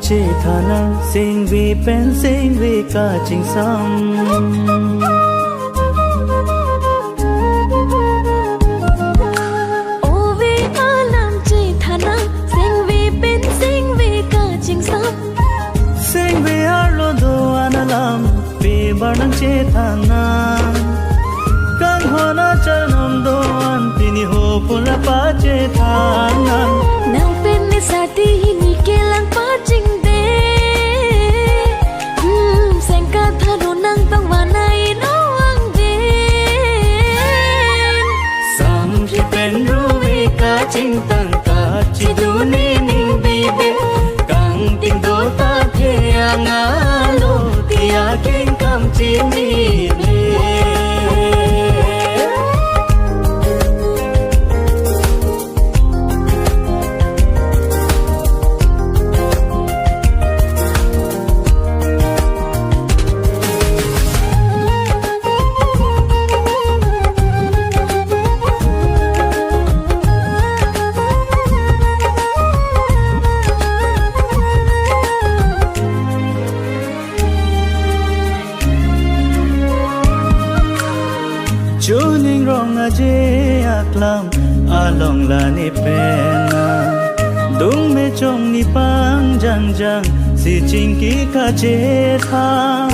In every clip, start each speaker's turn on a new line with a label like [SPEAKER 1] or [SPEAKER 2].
[SPEAKER 1] chế thà năng sinh vì bên sinh vì cả chính xăm
[SPEAKER 2] ô vì a làm chế thà năng sinh vì bên sinh vì cả chính xăm
[SPEAKER 1] sinh vì a lo đồ anh làm vì bà năng chế thà năng căn hoa na chân nằm đồ anh tini hồ phun la pa chế thà năng
[SPEAKER 2] nang pen ni sa ti ni ke lang pa ching de sen ka tha ro nang tang wa nai no ang de
[SPEAKER 1] sam ri pen ru vi ka ching tang ka chi du ni ning bi be kang ting do ta the nga lo ti a king kam chi ni le chú ninh rong a dê ác lam a long la ni pena đúng mê trong ni pang jang jang si ching ki ka chế tha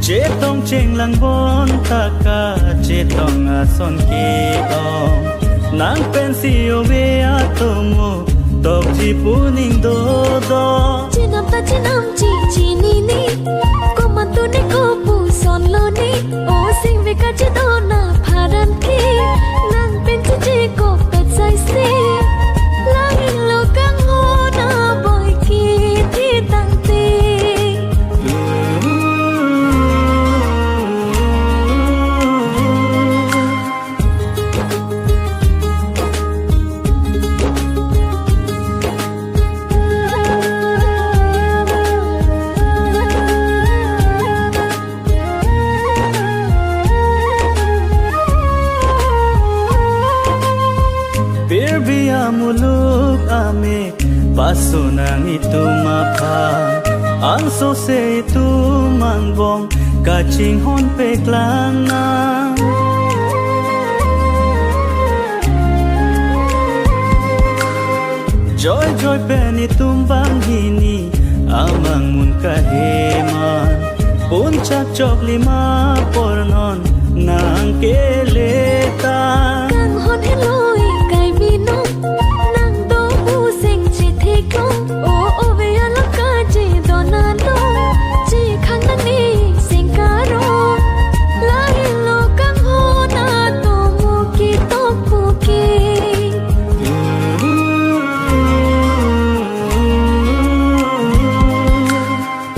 [SPEAKER 1] chế tông chênh lang bon ta ka chế tông a son ki ong nang pen si o ve a to mo tộc chi pu ninh do do
[SPEAKER 2] chi nam chi ni ni ko man tu ni ko pu son lo ni o sing ve ka chi do na pharan ki nang pen chi ko pet sai si lang in lo kang ho na boy ki thi tang ti
[SPEAKER 1] Birbia muluk ame paso nang itu mapa ang so se itu mangbong kaching hon pe klana joy joy pen itum bang hini amang mun kaheman puncak chok lima pornon nang keleta
[SPEAKER 2] kang hon heloi kai bi no nang do bu sing chi thi ko o ve ala ka ji do na no chi khang na ni sing ka ro la hi lo kang ho na to mu ki to pu ki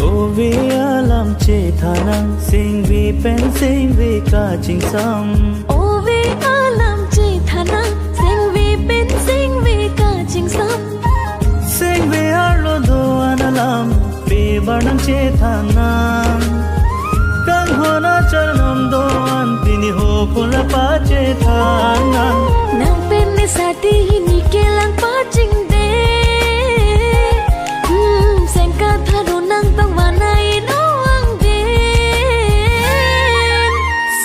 [SPEAKER 1] o ve alam che tha nang sing vi pen sing vi ka ching sam
[SPEAKER 2] ô vì a làm chi thà năng sinh vì bên sinh vì cả chính xăm
[SPEAKER 1] sing vi a lo do an alam vi ba nang che tha nang kan ho na chal nam do an tini ho phun la pa che tha nang
[SPEAKER 2] nang pen ni sa ti ni ke lang pa ching de sen ka tha ro nang tang wa nai no ang de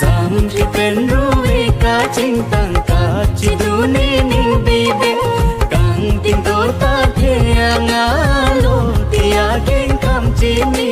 [SPEAKER 1] sam ri pen ru vi ka ching tang ka chi du ni ning bi be kang ting do ta the nga lo ti a king kam chi ni